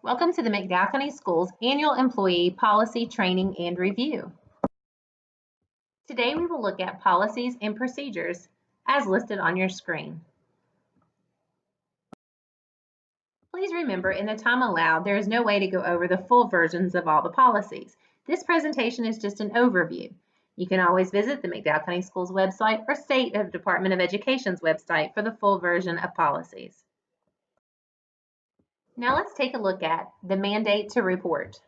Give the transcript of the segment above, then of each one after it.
Welcome to the McDowell County Schools Annual Employee Policy Training and Review. Today we will look at policies and procedures as listed on your screen. Please remember, in the time allowed, there is no way to go over the full versions of all the policies. This presentation is just an overview. You can always visit the McDowell County Schools website or State Department of Education's website for the full version of policies. Now let's take a look at the mandate to report.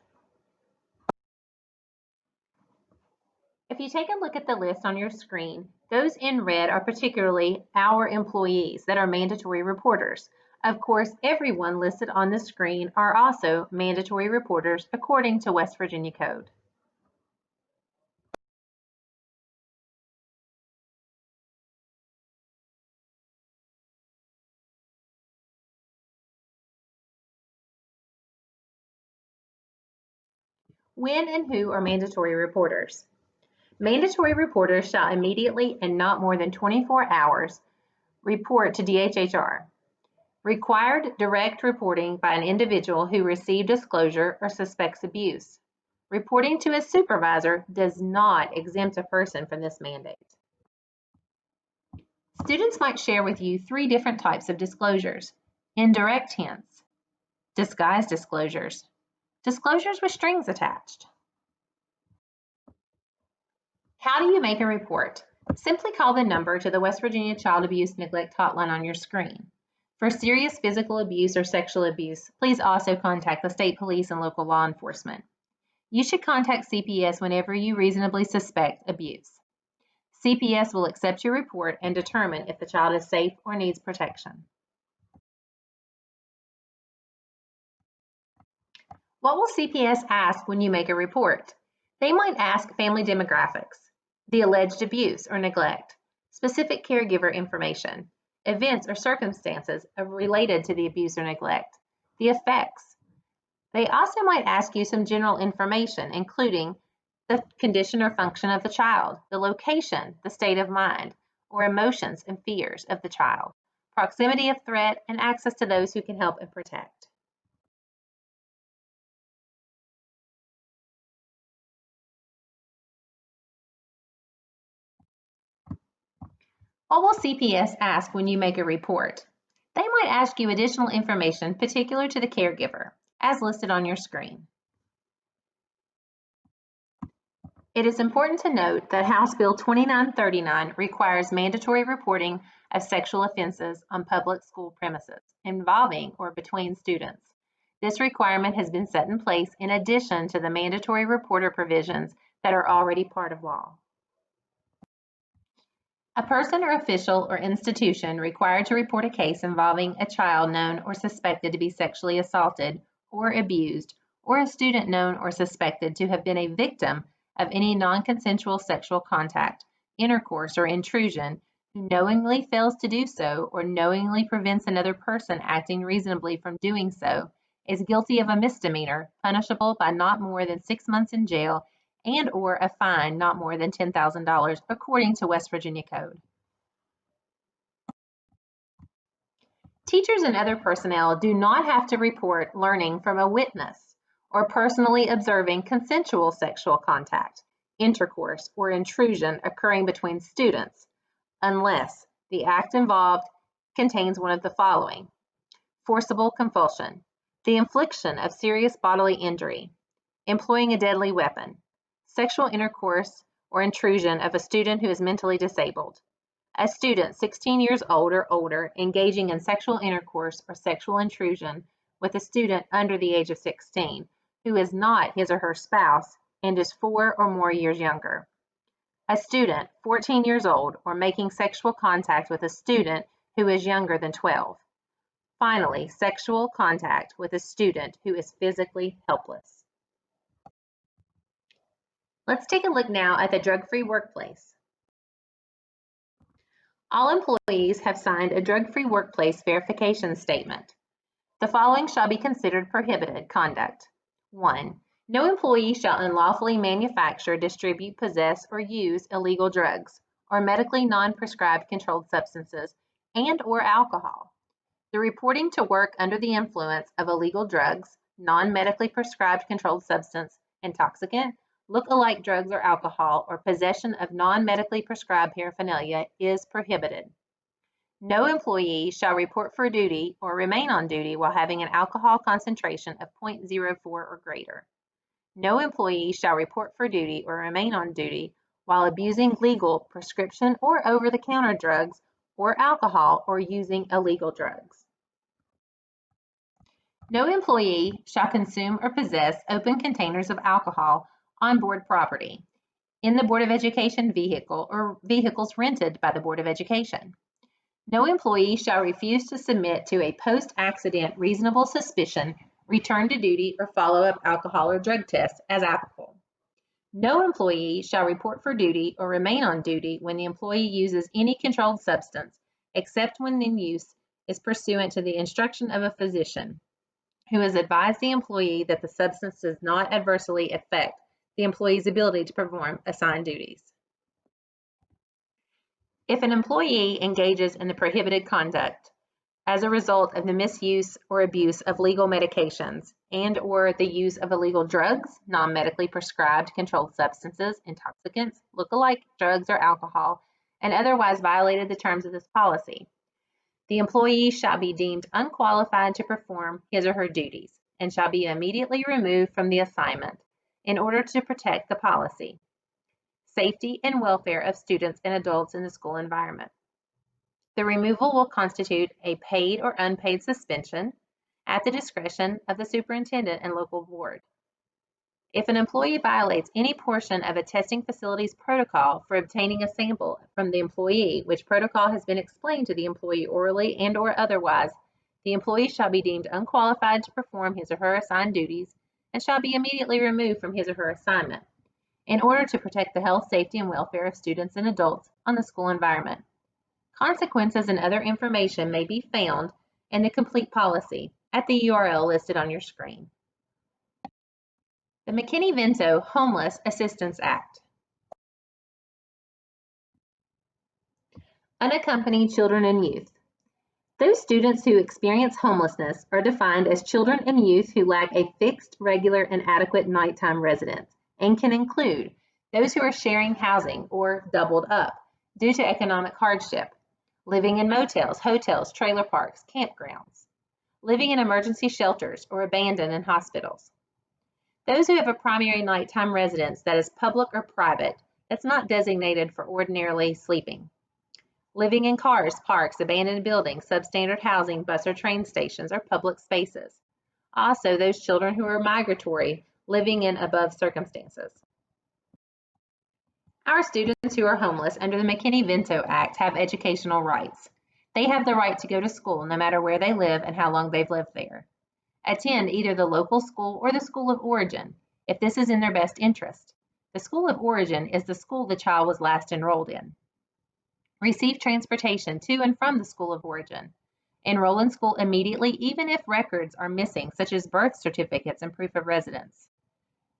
If you take a look at the list on your screen, those in red are particularly our employees that are mandatory reporters. Of course, everyone listed on the screen are also mandatory reporters according to West Virginia Code. When and who are mandatory reporters? Mandatory reporters shall immediately and not more than 24 hours report to DHHR. Required direct reporting by an individual who received disclosure or suspects abuse. Reporting to a supervisor does not exempt a person from this mandate. Students might share with you three different types of disclosures: indirect hints, disguised disclosures, disclosures with strings attached. How do you make a report? Simply call the number to the West Virginia Child Abuse Neglect Hotline on your screen. For serious physical abuse or sexual abuse, please also contact the state police and local law enforcement. You should contact CPS whenever you reasonably suspect abuse. CPS will accept your report and determine if the child is safe or needs protection. What will CPS ask when you make a report? They might ask family demographics, the alleged abuse or neglect, specific caregiver information, events or circumstances related to the abuse or neglect, the effects. They also might ask you some general information, including the condition or function of the child, the location, the state of mind, or emotions and fears of the child, proximity of threat, and access to those who can help and protect. What will CPS ask when you make a report? They might ask you additional information particular to the caregiver, as listed on your screen. It is important to note that House Bill 2939 requires mandatory reporting of sexual offenses on public school premises involving or between students. This requirement has been set in place in addition to the mandatory reporter provisions that are already part of law. A person or official or institution required to report a case involving a child known or suspected to be sexually assaulted or abused, or a student known or suspected to have been a victim of any non-consensual sexual contact, intercourse, or intrusion, who knowingly fails to do so or knowingly prevents another person acting reasonably from doing so, is guilty of a misdemeanor punishable by not more than 6 months in jail and or a fine not more than $10,000 according to West Virginia Code. Teachers and other personnel do not have to report learning from a witness or personally observing consensual sexual contact, intercourse, or intrusion occurring between students unless the act involved contains one of the following: forcible compulsion, the infliction of serious bodily injury, employing a deadly weapon, sexual intercourse or intrusion of a student who is mentally disabled, a student 16 years old or older engaging in sexual intercourse or sexual intrusion with a student under the age of 16 who is not his or her spouse and is 4 or more years younger, a student 14 years old or making sexual contact with a student who is younger than 12. Finally, sexual contact with a student who is physically helpless. Let's take a look now at the drug-free workplace. All employees have signed a drug-free workplace verification statement. The following shall be considered prohibited conduct. 1. No employee shall unlawfully manufacture, distribute, possess, or use illegal drugs or medically non-prescribed controlled substances and or alcohol. The reporting to work under the influence of illegal drugs, non-medically prescribed controlled substance, intoxicant, look-alike drugs or alcohol, or possession of non-medically prescribed paraphernalia is prohibited. No employee shall report for duty or remain on duty while having an alcohol concentration of 0.04 or greater. No employee shall report for duty or remain on duty while abusing legal, prescription, or over-the-counter drugs or alcohol or using illegal drugs. No employee shall consume or possess open containers of alcohol on board property, in the Board of Education vehicle or vehicles rented by the Board of Education. No employee shall refuse to submit to a post-accident reasonable suspicion, return to duty, or follow-up alcohol or drug tests as applicable. No employee shall report for duty or remain on duty when the employee uses any controlled substance, except when the use is pursuant to the instruction of a physician, who has advised the employee that the substance does not adversely affect the employee's ability to perform assigned duties. If an employee engages in the prohibited conduct as a result of the misuse or abuse of legal medications and/or the use of illegal drugs, non-medically prescribed controlled substances, intoxicants, look-alike drugs or alcohol, and otherwise violated the terms of this policy, the employee shall be deemed unqualified to perform his or her duties and shall be immediately removed from the assignment in order to protect the policy, safety, and welfare of students and adults in the school environment. The removal will constitute a paid or unpaid suspension at the discretion of the superintendent and local board. If an employee violates any portion of a testing facility's protocol for obtaining a sample from the employee, which protocol has been explained to the employee orally and/or otherwise, the employee shall be deemed unqualified to perform his or her assigned duties and shall be immediately removed from his or her assignment in order to protect the health, safety, and welfare of students and adults on the school environment. Consequences and other information may be found in the complete policy at the URL listed on your screen. The McKinney-Vento Homeless Assistance Act. Unaccompanied children and youth. Those students who experience homelessness are defined as children and youth who lack a fixed, regular, and adequate nighttime residence and can include those who are sharing housing or doubled up due to economic hardship, living in motels, hotels, trailer parks, campgrounds, living in emergency shelters or abandoned in hospitals. Those who have a primary nighttime residence that is public or private that's not designated for ordinarily sleeping. Living in cars, parks, abandoned buildings, substandard housing, bus or train stations, or public spaces. Also, those children who are migratory, living in above circumstances. Our students who are homeless under the McKinney-Vento Act have educational rights. They have the right to go to school no matter where they live and how long they've lived there. Attend either the local school or the school of origin, if this is in their best interest. The school of origin is the school the child was last enrolled in. Receive transportation to and from the school of origin. Enroll in school immediately, even if records are missing, such as birth certificates and proof of residence.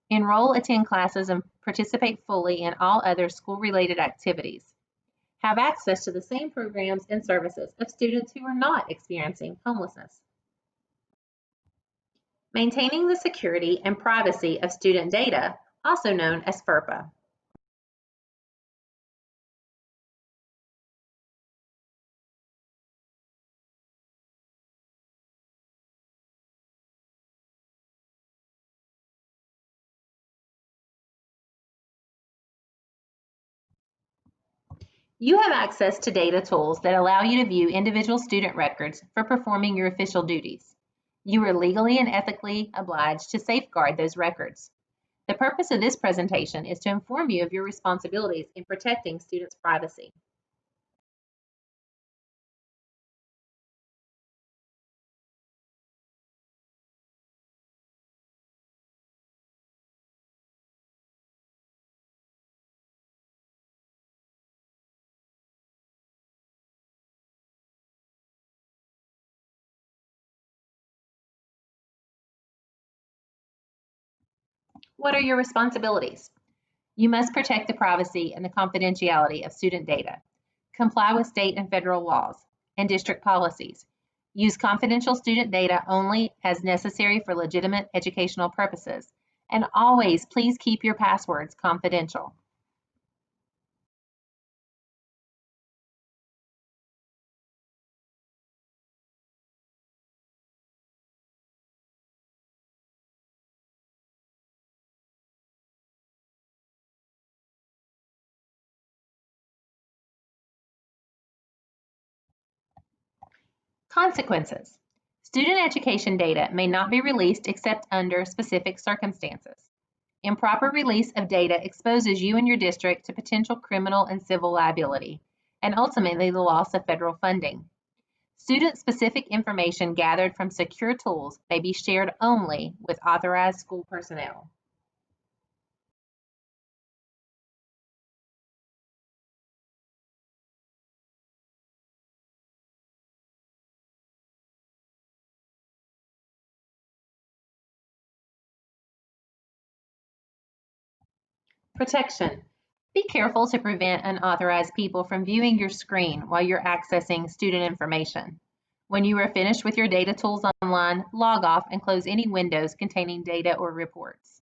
Enroll, attend classes, and participate fully in all other school-related activities. Have access to the same programs and services of students who are not experiencing homelessness. Maintaining the security and privacy of student data, also known as FERPA. You have access to data tools that allow you to view individual student records for performing your official duties. You are legally and ethically obliged to safeguard those records. The purpose of this presentation is to inform you of your responsibilities in protecting students' privacy. What are your responsibilities? You must protect the privacy and the confidentiality of student data, comply with state and federal laws and district policies. Use confidential student data only as necessary for legitimate educational purposes. And always, please keep your passwords confidential. Consequences. Student education data may not be released except under specific circumstances. Improper release of data exposes you and your district to potential criminal and civil liability, and ultimately the loss of federal funding. Student-specific information gathered from secure tools may be shared only with authorized school personnel. Protection. Be careful to prevent unauthorized people from viewing your screen while you're accessing student information. When you are finished with your data tools online, log off and close any windows containing data or reports.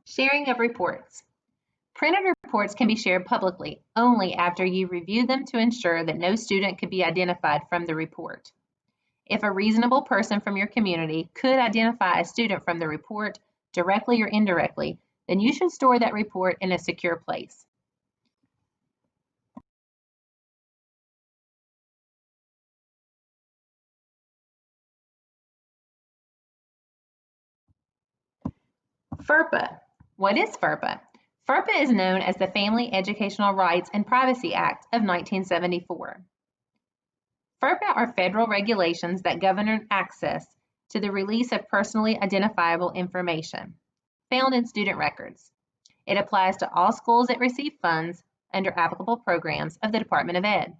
Sharing of reports. Printed reports can be shared publicly only after you review them to ensure that no student could be identified from the report. If a reasonable person from your community could identify a student from the report, directly or indirectly, then you should store that report in a secure place. FERPA. What is FERPA? FERPA is known as the Family Educational Rights and Privacy Act of 1974. FERPA are federal regulations that govern access to the release of personally identifiable information found in student records. It applies to all schools that receive funds under applicable programs of the Department of Ed.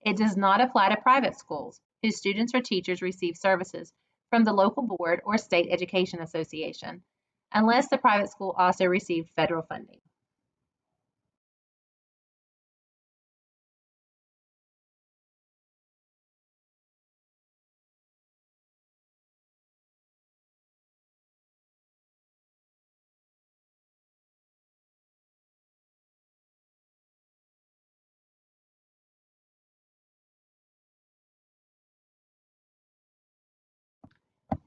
It does not apply to private schools whose students or teachers receive services from the local board or state education association, unless the private school also received federal funding.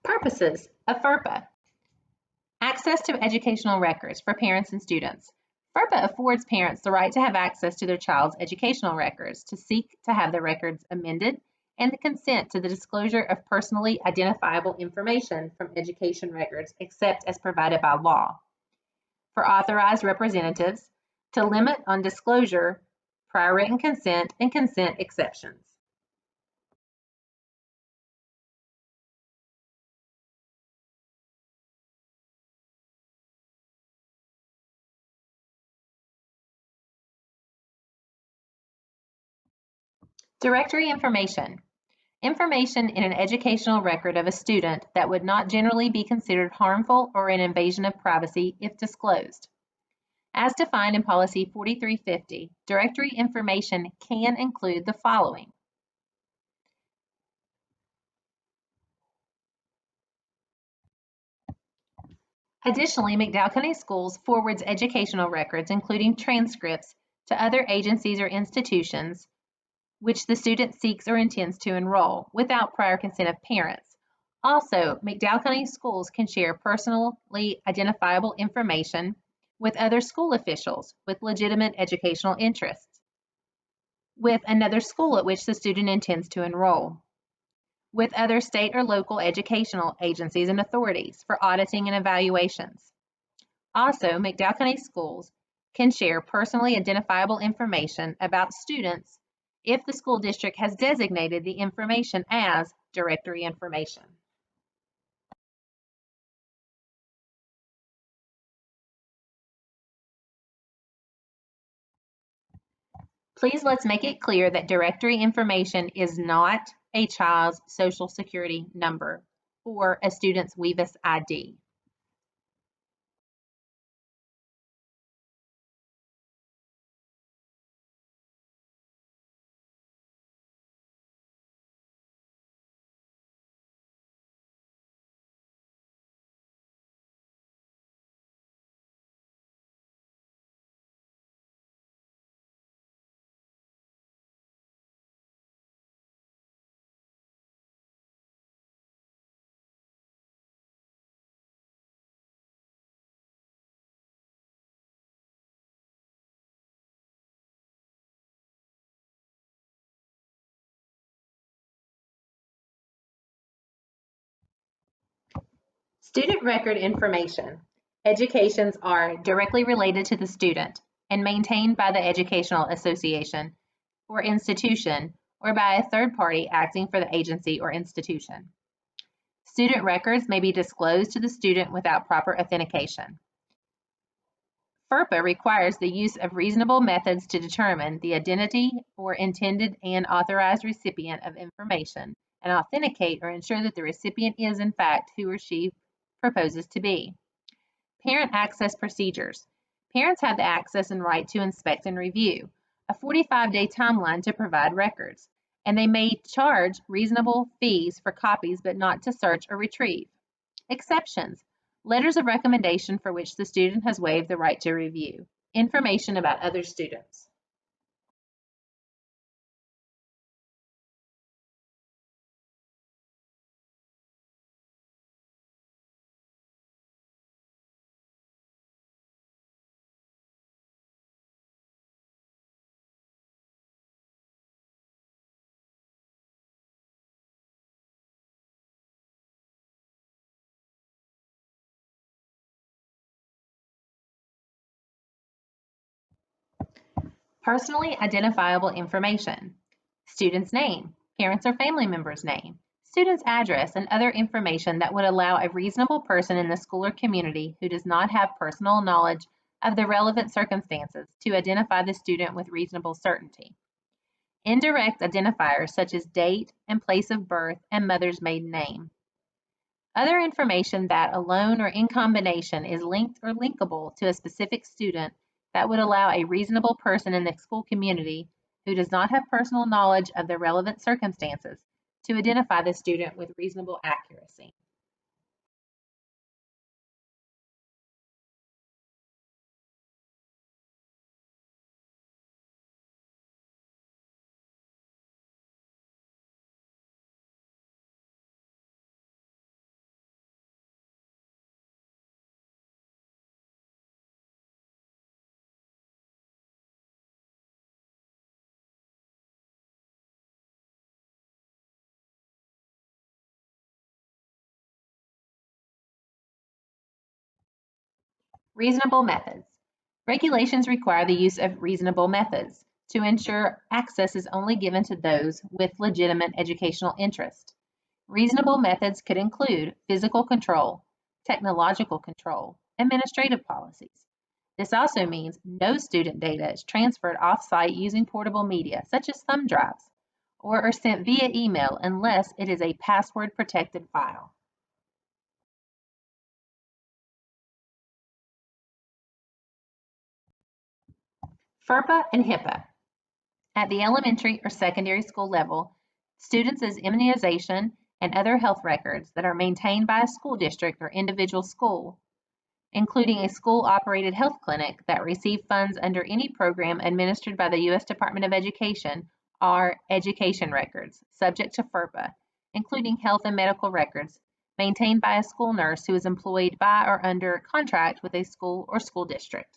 Purposes of FERPA. Access to educational records for parents and students. FERPA affords parents the right to have access to their child's educational records, to seek to have the records amended, and the consent to the disclosure of personally identifiable information from education records except as provided by law. For authorized representatives, to limit on disclosure, prior written consent, and consent exceptions. Directory information. Information in an educational record of a student that would not generally be considered harmful or an invasion of privacy if disclosed. As defined in Policy 4350, directory information can include the following. Additionally, McDowell County Schools forwards educational records, including transcripts, to other agencies or institutions which the student seeks or intends to enroll without prior consent of parents. Also, McDowell County Schools can share personally identifiable information with other school officials with legitimate educational interests, with another school at which the student intends to enroll, with other state or local educational agencies and authorities for auditing and evaluations. Also, McDowell County Schools can share personally identifiable information about students if the school district has designated the information as directory information. Please let's make it clear that directory information is not a child's social security number or a student's WEVIS ID. Student record information. Educations are directly related to the student and maintained by the educational association or institution or by a third party acting for the agency or institution. Student records may be disclosed to the student without proper authentication. FERPA requires the use of reasonable methods to determine the identity or intended and authorized recipient of information and authenticate or ensure that the recipient is, in fact, who or she proposes to be. Parent access procedures. Parents have the access and right to inspect and review, a 45-day timeline to provide records, and they may charge reasonable fees for copies but not to search or retrieve. Exceptions. Letters of recommendation for which the student has waived the right to review. Information about other students. Personally identifiable information. Student's name, parents or family member's name, student's address, and other information that would allow a reasonable person in the school or community who does not have personal knowledge of the relevant circumstances to identify the student with reasonable certainty. Indirect identifiers such as date and place of birth and mother's maiden name. Other information that alone or in combination is linked or linkable to a specific student that would allow a reasonable person in the school community who does not have personal knowledge of the relevant circumstances to identify the student with reasonable accuracy. Reasonable methods. Regulations require the use of reasonable methods to ensure access is only given to those with legitimate educational interest. Reasonable methods could include physical control, technological control, administrative policies. This also means no student data is transferred off-site using portable media, such as thumb drives, or are sent via email unless it is a password-protected file. FERPA and HIPAA. At the elementary or secondary school level, students' immunization and other health records that are maintained by a school district or individual school, including a school-operated health clinic that receive funds under any program administered by the U.S. Department of Education, are education records subject to FERPA, including health and medical records maintained by a school nurse who is employed by or under contract with a school or school district.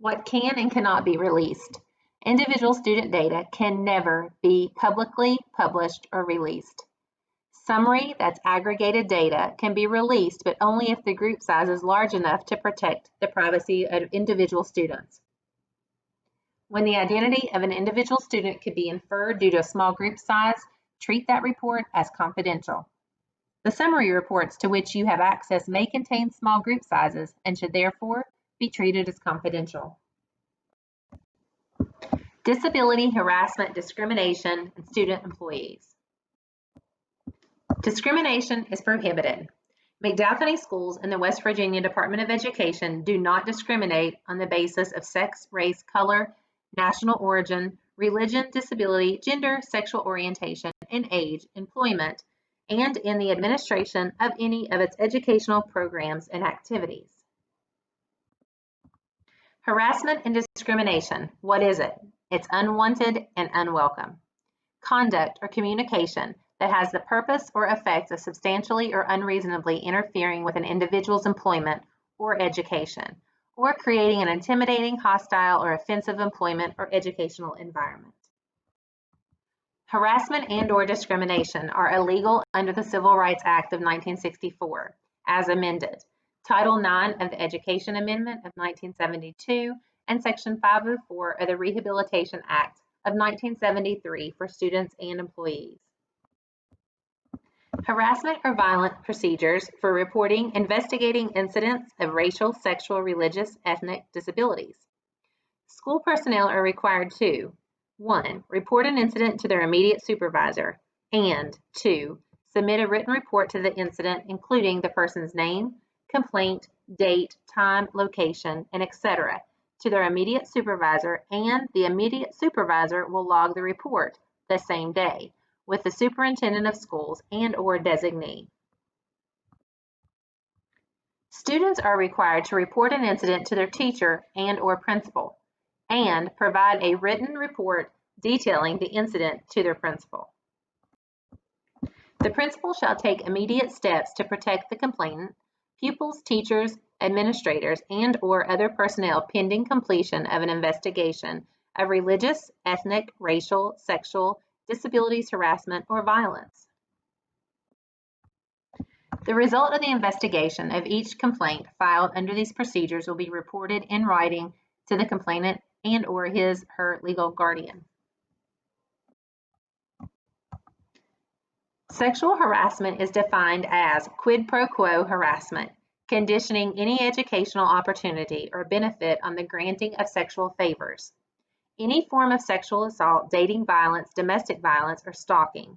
What can and cannot be released. Individual student data can never be publicly published or released. Summary, that's aggregated data, can be released, but only if the group size is large enough to protect the privacy of individual students. When the identity of an individual student could be inferred due to a small group size, treat that report as confidential. The summary reports to which you have access may contain small group sizes and should therefore be treated as confidential. Disability, harassment, discrimination, and student employees. Discrimination is prohibited. McDowell County Schools and the West Virginia Department of Education do not discriminate on the basis of sex, race, color, national origin, religion, disability, gender, sexual orientation, and age, employment, and in the administration of any of its educational programs and activities. Harassment and discrimination. What is it? It's unwanted and unwelcome. Conduct or communication that has the purpose or effect of substantially or unreasonably interfering with an individual's employment or education, or creating an intimidating, hostile, or offensive employment or educational environment. Harassment and/or discrimination are illegal under the Civil Rights Act of 1964, as amended, Title IX of the Education Amendment of 1972, and Section 504 of the Rehabilitation Act of 1973 for students and employees. Harassment or violent procedures for reporting, investigating incidents of racial, sexual, religious, ethnic disabilities. School personnel are required to 1. Report an incident to their immediate supervisor, and 2. Submit a written report to the incident, including the person's name, complaint, date, time, location, and etc., to their immediate supervisor, and the immediate supervisor will log the report the same day with the superintendent of schools and/or designee. Students are required to report an incident to their teacher and/or principal, and provide a written report detailing the incident to their principal. The principal shall take immediate steps to protect the complainant, pupils, teachers, administrators, and/or other personnel pending completion of an investigation of religious, ethnic, racial, sexual, disabilities, harassment, or violence. The result of the investigation of each complaint filed under these procedures will be reported in writing to the complainant and/or his/her legal guardian. Sexual harassment is defined as quid pro quo harassment, conditioning any educational opportunity or benefit on the granting of sexual favors. Any form of sexual assault, dating violence, domestic violence, or stalking.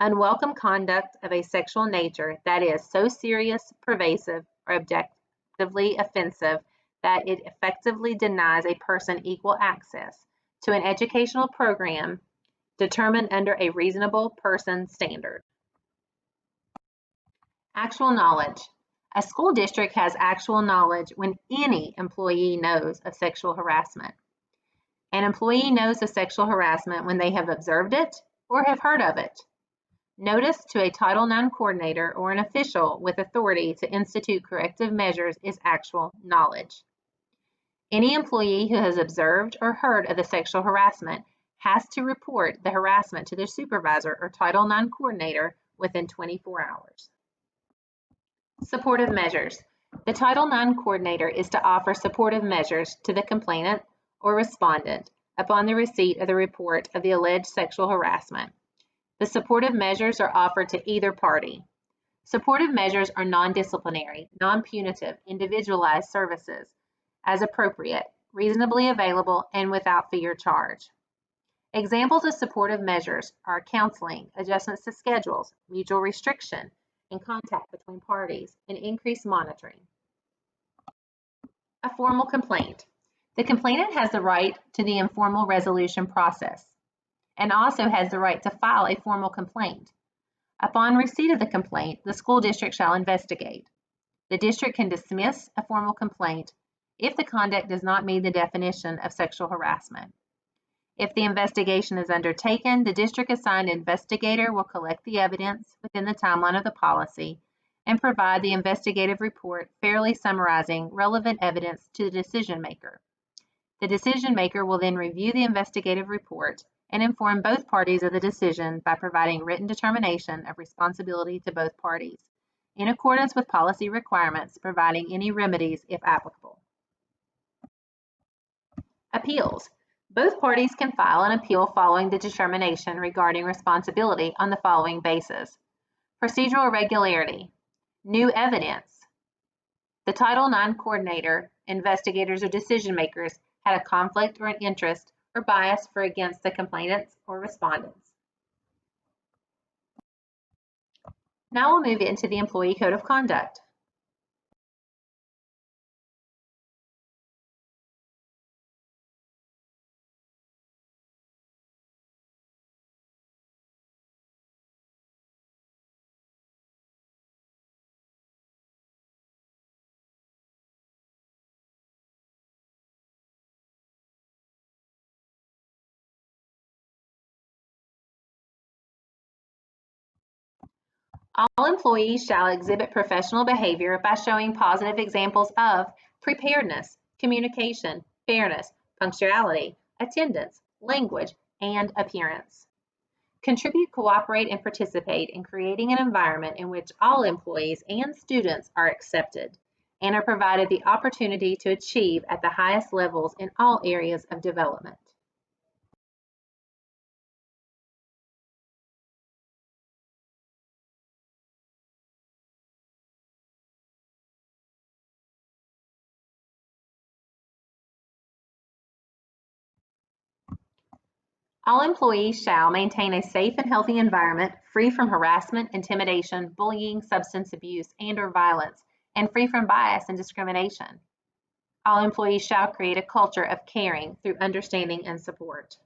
Unwelcome conduct of a sexual nature that is so serious, pervasive, or objectively offensive that it effectively denies a person equal access to an educational program determined under a reasonable person standard. Actual knowledge. A school district has actual knowledge when any employee knows of sexual harassment. An employee knows of sexual harassment when they have observed it or have heard of it. Notice to a Title IX coordinator or an official with authority to institute corrective measures is actual knowledge. Any employee who has observed or heard of the sexual harassment has to report the harassment to their supervisor or Title IX coordinator within 24 hours. Supportive measures. The Title IX coordinator is to offer supportive measures to the complainant or respondent upon the receipt of the report of the alleged sexual harassment. The supportive measures are offered to either party. Supportive measures are non-disciplinary, non-punitive, individualized services as appropriate, reasonably available, and without fee or charge. Examples of supportive measures are counseling, adjustments to schedules, mutual restriction, and contact between parties, and increased monitoring. A formal complaint. The complainant has the right to the informal resolution process and also has the right to file a formal complaint. Upon receipt of the complaint, the school district shall investigate. The district can dismiss a formal complaint if the conduct does not meet the definition of sexual harassment. If the investigation is undertaken, the district-assigned investigator will collect the evidence within the timeline of the policy and provide the investigative report fairly summarizing relevant evidence to the decision maker. The decision maker will then review the investigative report and inform both parties of the decision by providing written determination of responsibility to both parties, in accordance with policy requirements, providing any remedies if applicable. Appeals. Both parties can file an appeal following the determination regarding responsibility on the following basis. Procedural regularity. New evidence. The Title IX coordinator, investigators, or decision makers had a conflict or an interest or bias for against the complainants or respondents. Now we'll move into the Employee Code of Conduct. All employees shall exhibit professional behavior by showing positive examples of preparedness, communication, fairness, punctuality, attendance, language, and appearance. Contribute, cooperate, and participate in creating an environment in which all employees and students are accepted and are provided the opportunity to achieve at the highest levels in all areas of development. All employees shall maintain a safe and healthy environment free from harassment, intimidation, bullying, substance abuse, and/or violence, and free from bias and discrimination. All employees shall create a culture of caring through understanding and support.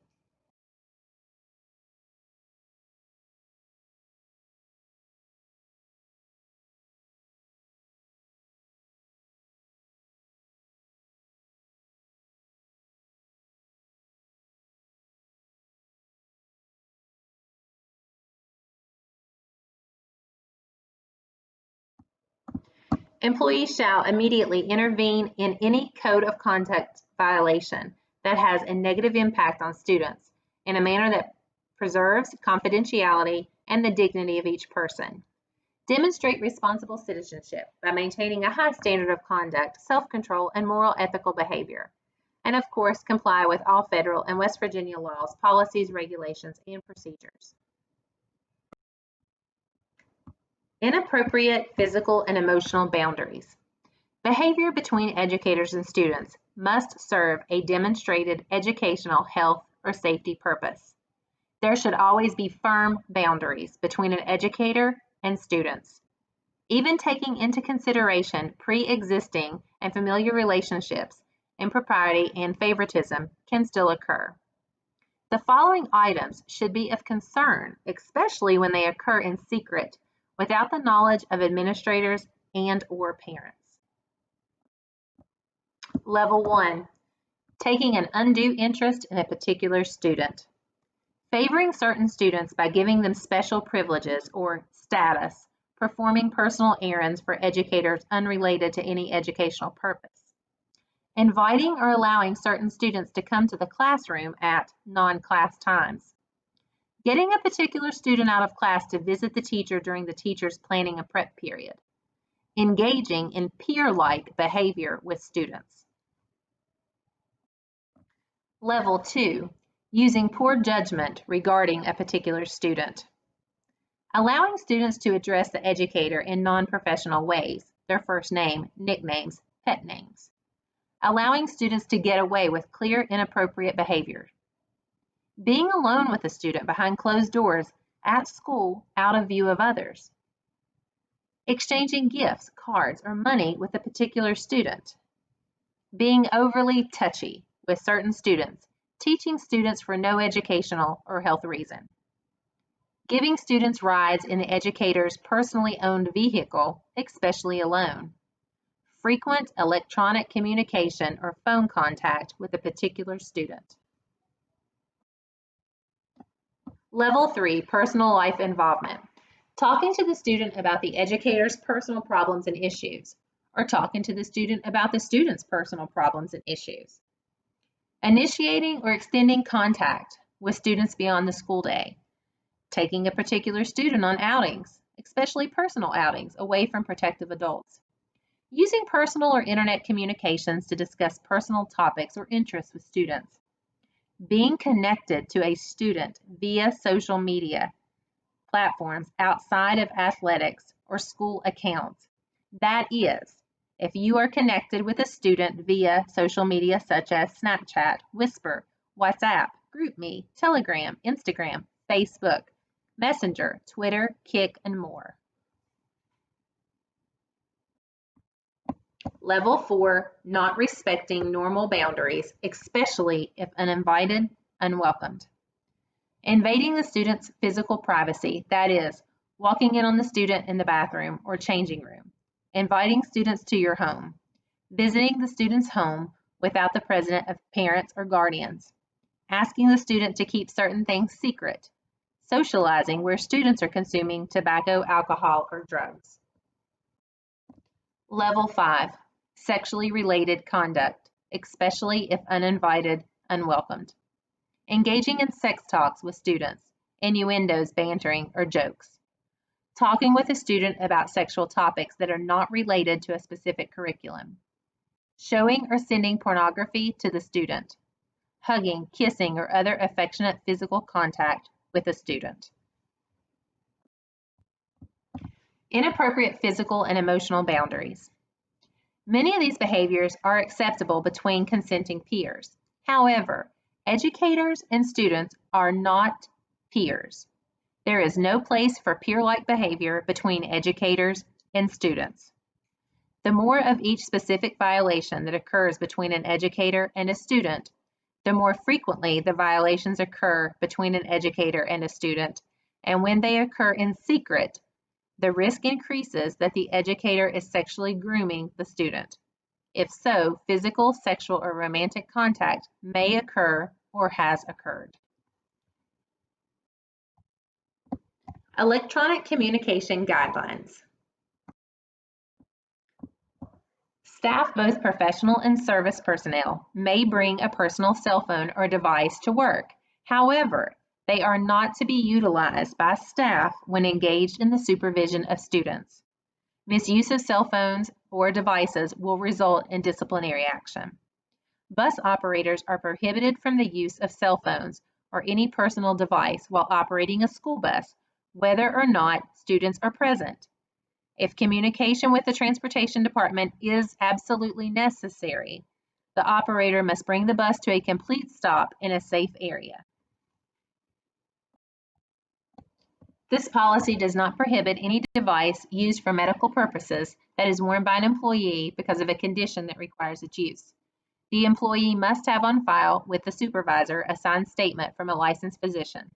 Employees shall immediately intervene in any code of conduct violation that has a negative impact on students in a manner that preserves confidentiality and the dignity of each person. Demonstrate responsible citizenship by maintaining a high standard of conduct, self-control, and moral ethical behavior. And of course, comply with all federal and West Virginia laws, policies, regulations, and procedures. Inappropriate physical and emotional boundaries. Behavior between educators and students must serve a demonstrated educational, health, or safety purpose. There should always be firm boundaries between an educator and students. Even taking into consideration pre-existing and familiar relationships, impropriety and favoritism can still occur. The following items should be of concern, especially when they occur in secret, without the knowledge of administrators and/or parents. Level 1, taking an undue interest in a particular student. Favoring certain students by giving them special privileges or status, performing personal errands for educators unrelated to any educational purpose. Inviting or allowing certain students to come to the classroom at non-class times. Getting a particular student out of class to visit the teacher during the teacher's planning a prep period. Engaging in peer-like behavior with students. Level 2, using poor judgment regarding a particular student. Allowing students to address the educator in non-professional ways, their first name, nicknames, pet names. Allowing students to get away with clear inappropriate behavior. Being alone with a student behind closed doors at school out of view of others. Exchanging gifts, cards, or money with a particular student. Being overly touchy with certain students, teaching students for no educational or health reason. Giving students rides in the educator's personally owned vehicle, especially alone. Frequent electronic communication or phone contact with a particular student. Level 3, personal life involvement. Talking to the student about the educator's personal problems and issues, or talking to the student about the student's personal problems and issues. Initiating or extending contact with students beyond the school day. Taking a particular student on outings, especially personal outings, away from protective adults. Using personal or internet communications to discuss personal topics or interests with students. Being connected to a student via social media platforms outside of athletics or school accounts. That is, if you are connected with a student via social media such as Snapchat, Whisper, WhatsApp, GroupMe, Telegram, Instagram, Facebook, Messenger, Twitter, Kik, and more. Level 4, not respecting normal boundaries, especially if uninvited, unwelcomed. Invading the student's physical privacy, that is, walking in on the student in the bathroom or changing room. Inviting students to your home. Visiting the student's home without the presence of parents or guardians. Asking the student to keep certain things secret. Socializing where students are consuming tobacco, alcohol, or drugs. Level 5, sexually related conduct, especially if uninvited, unwelcomed. Engaging in sex talks with students, innuendos, bantering, or jokes. Talking with a student about sexual topics that are not related to a specific curriculum. Showing or sending pornography to the student. Hugging, kissing, or other affectionate physical contact with a student. Inappropriate physical and emotional boundaries. Many of these behaviors are acceptable between consenting peers. However, educators and students are not peers. There is no place for peer-like behavior between educators and students. The more of each specific violation that occurs between an educator and a student, the more frequently the violations occur between an educator and a student, and when they occur in secret, the risk increases that the educator is sexually grooming the student. If so, physical, sexual, or romantic contact may occur or has occurred. Electronic communication guidelines. Staff, both professional and service personnel, may bring a personal cell phone or device to work. However, they are not to be utilized by staff when engaged in the supervision of students. Misuse of cell phones or devices will result in disciplinary action. Bus operators are prohibited from the use of cell phones or any personal device while operating a school bus, whether or not students are present. If communication with the transportation department is absolutely necessary, the operator must bring the bus to a complete stop in a safe area. This policy does not prohibit any device used for medical purposes that is worn by an employee because of a condition that requires its use. The employee must have on file with the supervisor a signed statement from a licensed physician.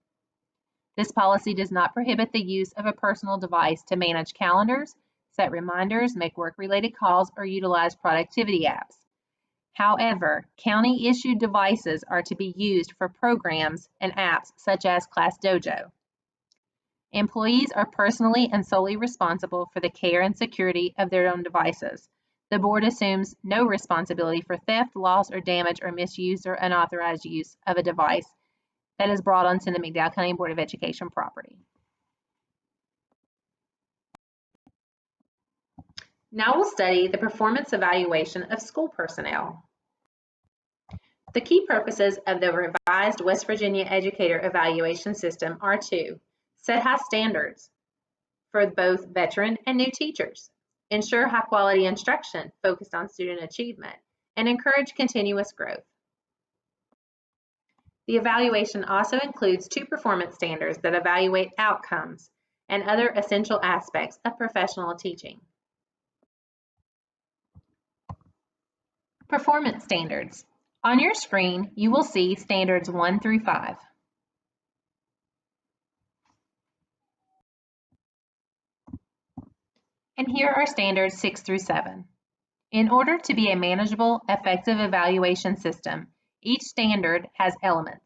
This policy does not prohibit the use of a personal device to manage calendars, set reminders, make work-related calls, or utilize productivity apps. However, county-issued devices are to be used for programs and apps such as Class Dojo. Employees are personally and solely responsible for the care and security of their own devices. The board assumes no responsibility for theft, loss, or damage or misuse or unauthorized use of a device that is brought onto the McDowell County Board of Education property. Now we'll study the performance evaluation of school personnel. The key purposes of the revised West Virginia Educator Evaluation System are to set high standards for both veteran and new teachers, ensure high-quality instruction focused on student achievement, and encourage continuous growth. The evaluation also includes 2 performance standards that evaluate outcomes and other essential aspects of professional teaching. Performance standards. On your screen, you will see standards 1 through 5. And here are standards 6 through 7. In order to be a manageable, effective evaluation system, each standard has elements.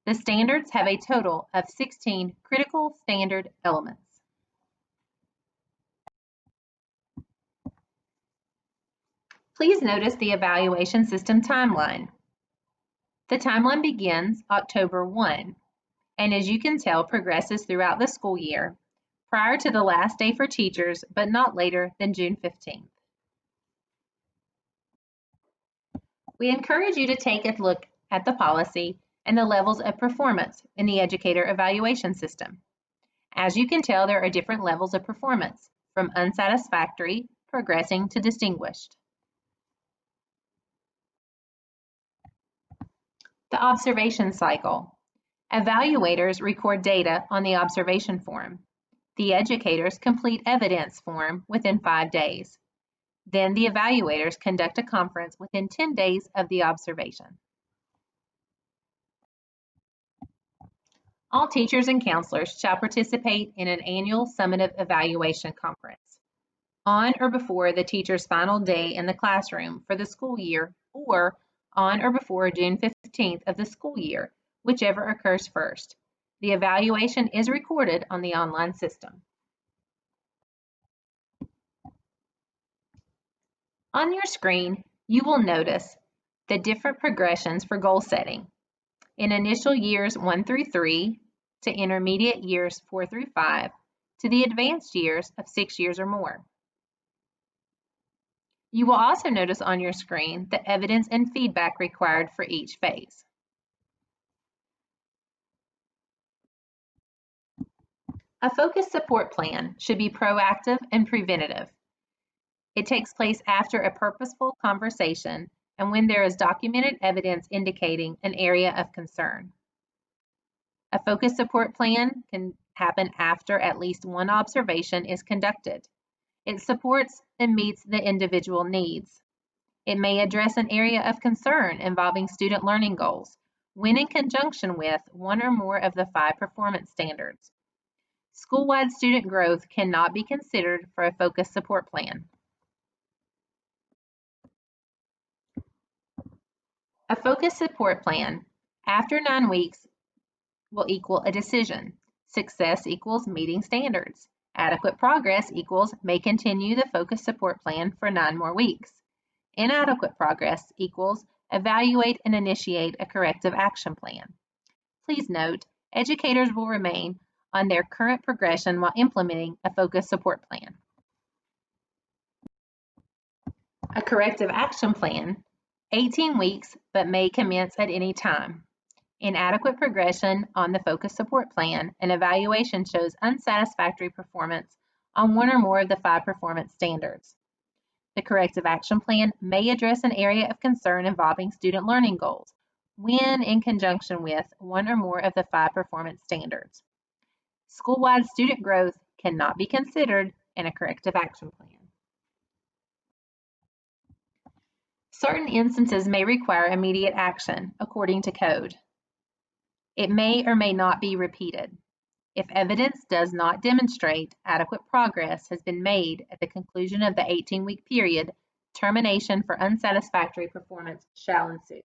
The standards have a total of 16 critical standard elements. Please notice the evaluation system timeline. The timeline begins October 1, and as you can tell, progresses throughout the school year, prior to the last day for teachers, but not later than June 15th. We encourage you to take a look at the policy and the levels of performance in the educator evaluation system. As you can tell, there are different levels of performance, from unsatisfactory, progressing to distinguished. The observation cycle. Evaluators record data on the observation form. The educators complete evidence form within 5 days. Then the evaluators conduct a conference within 10 days of the observation. All teachers and counselors shall participate in an annual summative evaluation conference on or before the teacher's final day in the classroom for the school year, or on or before June 15th of the school year, whichever occurs first. The evaluation is recorded on the online system. On your screen, you will notice the different progressions for goal setting. In initial years 1 through 3, to intermediate years 4 through 5, to the advanced years of 6 years or more. You will also notice on your screen the evidence and feedback required for each phase. A focused support plan should be proactive and preventative. It takes place after a purposeful conversation and when there is documented evidence indicating an area of concern. A focused support plan can happen after at least one observation is conducted. It supports and meets the individual needs. It may address an area of concern involving student learning goals when in conjunction with one or more of the 5 performance standards. School-wide student growth cannot be considered for a focused support plan. A focused support plan after 9 weeks will equal a decision. Success equals meeting standards. Adequate progress equals may continue the focused support plan for 9 more weeks. Inadequate progress equals evaluate and initiate a corrective action plan. Please note, educators will remain on their current progression while implementing a focused support plan. A corrective action plan, 18 weeks, but may commence at any time. Inadequate progression on the focused support plan, an evaluation shows unsatisfactory performance on one or more of the 5 performance standards. The corrective action plan may address an area of concern involving student learning goals when in conjunction with one or more of the 5 performance standards. School-wide student growth cannot be considered in a corrective action plan. Certain instances may require immediate action according to code. It may or may not be repeated. If evidence does not demonstrate adequate progress has been made at the conclusion of the 18-week period, termination for unsatisfactory performance shall ensue.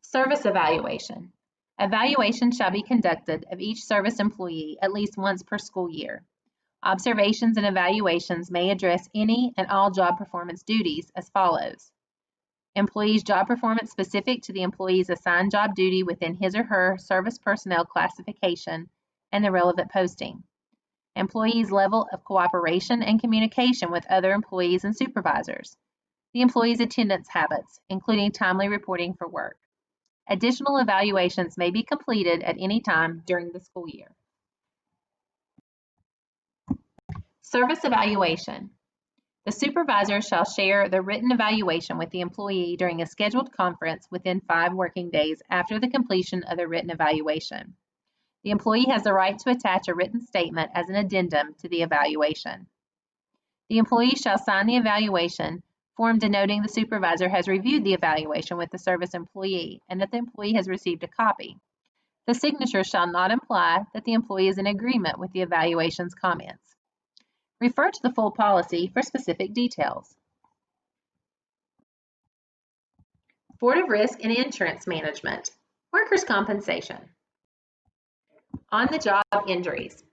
Service evaluation. Evaluation shall be conducted of each service employee at least once per school year. Observations and evaluations may address any and all job performance duties as follows. Employee's job performance specific to the employee's assigned job duty within his or her service personnel classification and the relevant posting. Employee's level of cooperation and communication with other employees and supervisors. The employee's attendance habits, including timely reporting for work. Additional evaluations may be completed at any time during the school year. Service evaluation. The supervisor shall share the written evaluation with the employee during a scheduled conference within 5 working days after the completion of the written evaluation. The employee has the right to attach a written statement as an addendum to the evaluation. The employee shall sign the evaluation form denoting the supervisor has reviewed the evaluation with the service employee and that the employee has received a copy. The signature shall not imply that the employee is in agreement with the evaluation's comments. Refer to the full policy for specific details. Board of Risk and Insurance Management, Workers' Compensation. On-the-job injuries.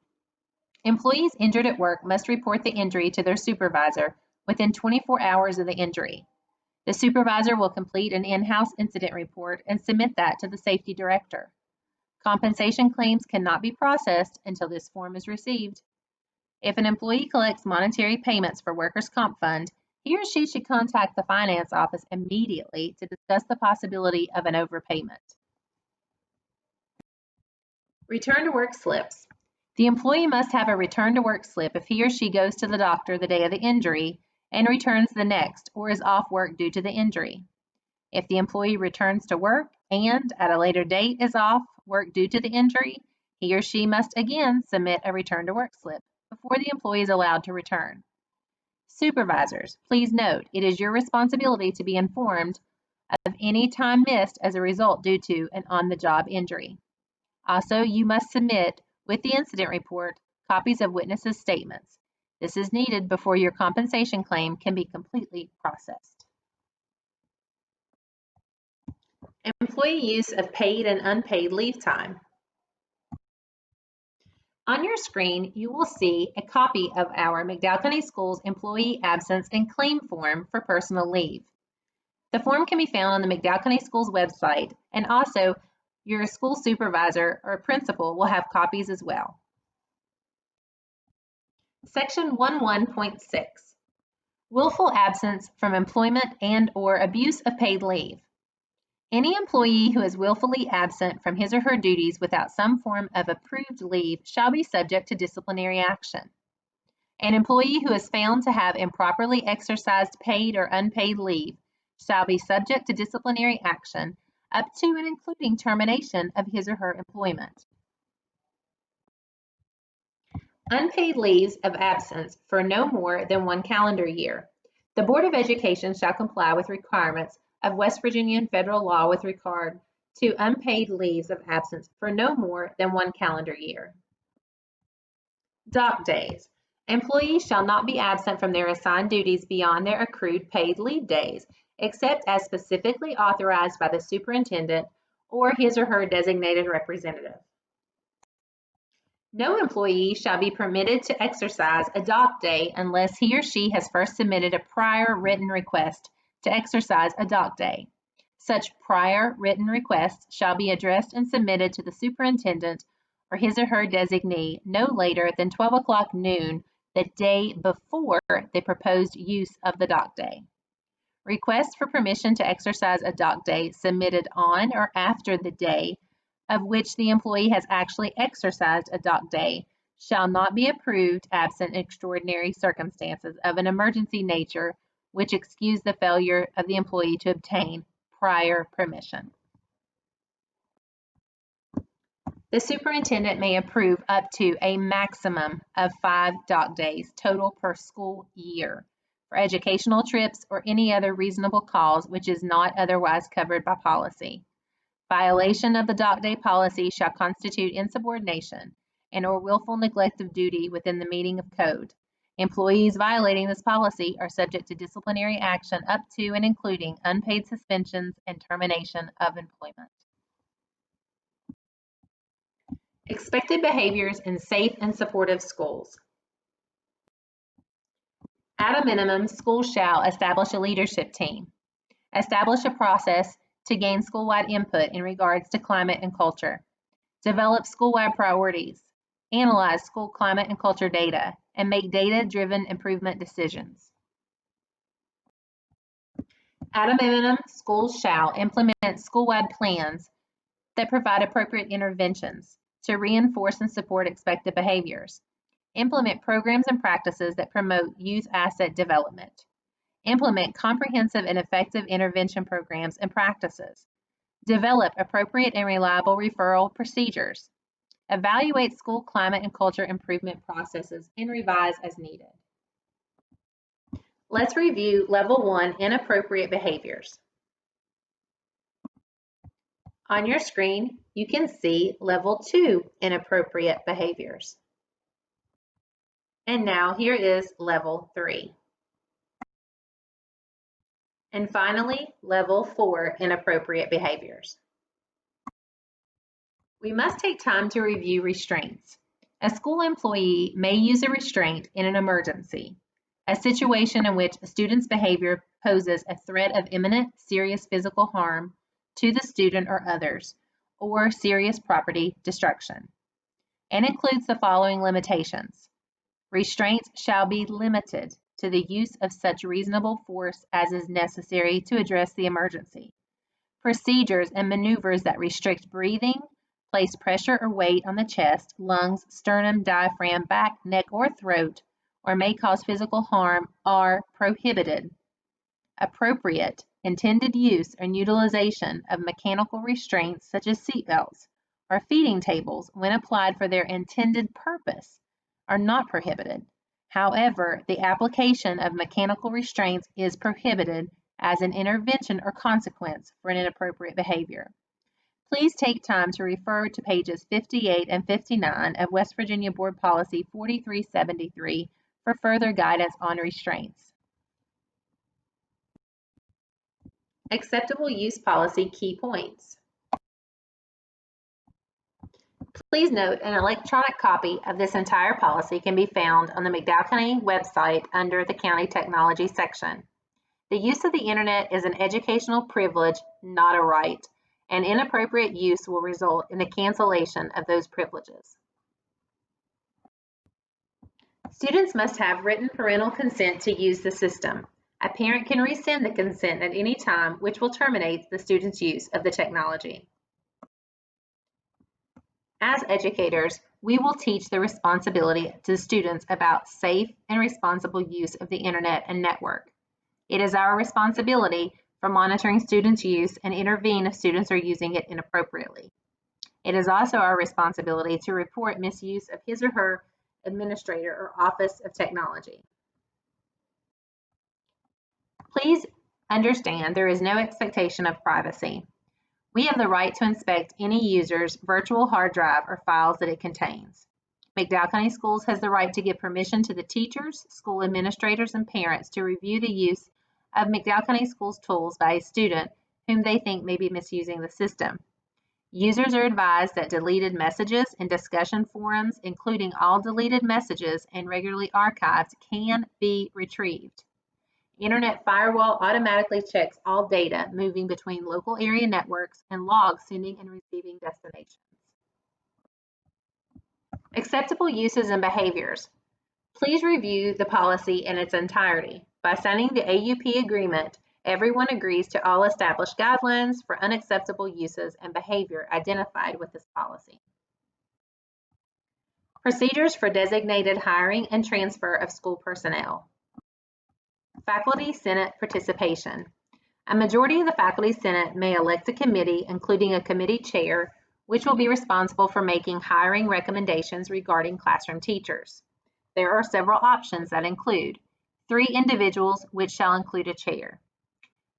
Employees injured at work must report the injury to their supervisor within 24 hours of the injury. The supervisor will complete an in-house incident report and submit that to the safety director. Compensation claims cannot be processed until this form is received. If an employee collects monetary payments for workers' comp fund, he or she should contact the finance office immediately to discuss the possibility of an overpayment. Return to work slips. The employee must have a return to work slip if he or she goes to the doctor the day of the injury and returns the next or is off work due to the injury. If the employee returns to work and at a later date is off work due to the injury, he or she must again submit a return to work slip before the employee is allowed to return. Supervisors, please note it is your responsibility to be informed of any time missed as a result due to an on-the-job injury. Also, you must submit with the incident report copies of witnesses' statements. This is needed before your compensation claim can be completely processed. Employee use of paid and unpaid leave time. On your screen, you will see a copy of our McDowell County Schools Employee Absence and Claim Form for personal leave. The form can be found on the McDowell County Schools website, and also your school supervisor or principal will have copies as well. Section 11.6, willful absence from employment and/or abuse of paid leave. Any employee who is willfully absent from his or her duties without some form of approved leave shall be subject to disciplinary action. An employee who is found to have improperly exercised paid or unpaid leave shall be subject to disciplinary action up to and including termination of his or her employment. Unpaid leaves of absence for no more than 1 calendar year. The Board of Education shall comply with requirements of West Virginia and federal law with regard to unpaid leaves of absence for no more than 1 calendar year. Dock days. Employees shall not be absent from their assigned duties beyond their accrued paid leave days, except as specifically authorized by the superintendent or his or her designated representative. No employee shall be permitted to exercise a dock day unless he or she has first submitted a prior written request to exercise a dock day. Such prior written requests shall be addressed and submitted to the superintendent or his or her designee no later than 12 o'clock noon the day before the proposed use of the dock day. Requests for permission to exercise a dock day submitted on or after the day of which the employee has actually exercised a dock day shall not be approved absent extraordinary circumstances of an emergency nature which excuse the failure of the employee to obtain prior permission. The superintendent may approve up to a maximum of 5 dock days total per school year for educational trips or any other reasonable cause which is not otherwise covered by policy. Violation of the dock day policy shall constitute insubordination and or willful neglect of duty within the meaning of code. Employees violating this policy are subject to disciplinary action up to and including unpaid suspensions and termination of employment. Expected behaviors in safe and supportive schools. At a minimum, schools shall establish a leadership team, establish a process to gain school-wide input in regards to climate and culture, develop school-wide priorities, analyze school climate and culture data, and make data-driven improvement decisions. At a minimum, schools shall implement school-wide plans that provide appropriate interventions to reinforce and support expected behaviors, implement programs and practices that promote youth asset development, implement comprehensive and effective intervention programs and practices, develop appropriate and reliable referral procedures, evaluate school climate and culture improvement processes, and revise as needed. Let's review Level 1 Inappropriate Behaviors. On your screen, you can see Level 2 Inappropriate Behaviors. And now here is Level 3. And finally, Level 4 Inappropriate Behaviors. We must take time to review restraints. A school employee may use a restraint in an emergency, a situation in which a student's behavior poses a threat of imminent serious physical harm to the student or others, or serious property destruction, and includes the following limitations. Restraints shall be limited to the use of such reasonable force as is necessary to address the emergency. Procedures and maneuvers that restrict breathing, place pressure or weight on the chest, lungs, sternum, diaphragm, back, neck, or throat, or may cause physical harm are prohibited. Appropriate, intended use and utilization of mechanical restraints such as seatbelts or feeding tables when applied for their intended purpose are not prohibited. However, the application of mechanical restraints is prohibited as an intervention or consequence for an inappropriate behavior. Please take time to refer to pages 58 and 59 of West Virginia Board Policy 4373 for further guidance on restraints. Acceptable use policy key points. Please note an electronic copy of this entire policy can be found on the McDowell County website under the County Technology section. The use of the internet is an educational privilege, not a right, and inappropriate use will result in the cancellation of those privileges. Students must have written parental consent to use the system. A parent can rescind the consent at any time, which will terminate the student's use of the technology. As educators, we will teach the responsibility to students about safe and responsible use of the internet and network. It is our responsibility for monitoring students' use and intervene if students are using it inappropriately. It is also our responsibility to report misuse of his or her administrator or Office of Technology. Please understand there is no expectation of privacy. We have the right to inspect any user's virtual hard drive or files that it contains. McDowell County Schools has the right to give permission to the teachers, school administrators, and parents to review the use of McDowell County Schools tools by a student whom they think may be misusing the system. Users are advised that deleted messages and discussion forums, including all deleted messages and regularly archived, can be retrieved. Internet Firewall automatically checks all data moving between local area networks and logs sending and receiving destinations. Acceptable uses and behaviors. Please review the policy in its entirety. By signing the AUP agreement, everyone agrees to all established guidelines for unacceptable uses and behavior identified with this policy. Procedures for designated hiring and transfer of school personnel. Faculty Senate participation. A majority of the Faculty Senate may elect a committee, including a committee chair, which will be responsible for making hiring recommendations regarding classroom teachers. There are several options that include 3 individuals, which shall include a chair.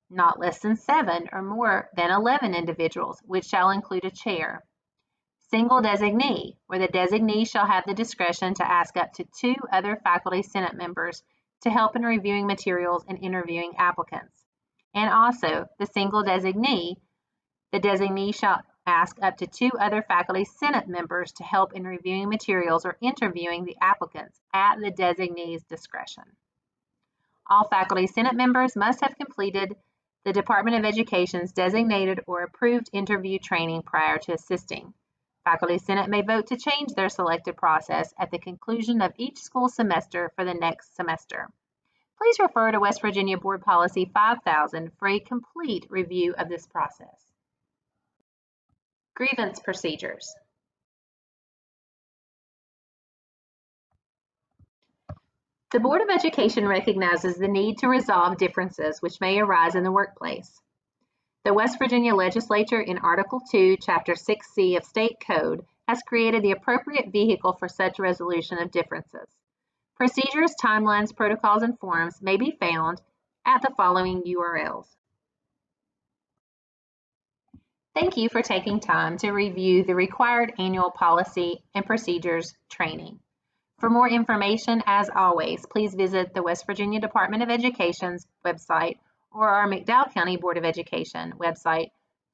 Not less than 7 or more than 11 individuals, which shall include a chair. Single designee, where the designee shall have the discretion to ask up to 2 other Faculty Senate members to help in reviewing materials and interviewing applicants. And also, the single designee, the designee shall ask up to 2 other Faculty Senate members to help in reviewing materials or interviewing the applicants at the designee's discretion. All Faculty Senate members must have completed the Department of Education's designated or approved interview training prior to assisting. Faculty Senate may vote to change their selected process at the conclusion of each school semester for the next semester. Please refer to West Virginia Board Policy 5000 for a complete review of this process. Grievance procedures. The Board of Education recognizes the need to resolve differences which may arise in the workplace. The West Virginia Legislature in Article 2, Chapter 6C of State Code has created the appropriate vehicle for such resolution of differences. Procedures, timelines, protocols, and forms may be found at the following URLs. Thank you for taking time to review the required annual policy and procedures training. For more information, as always, please visit the West Virginia Department of Education's website or our McDowell County Board of Education website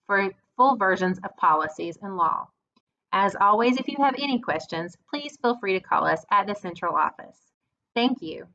for full versions of policies and law. As always, if you have any questions, please feel free to call us at the central office. Thank you.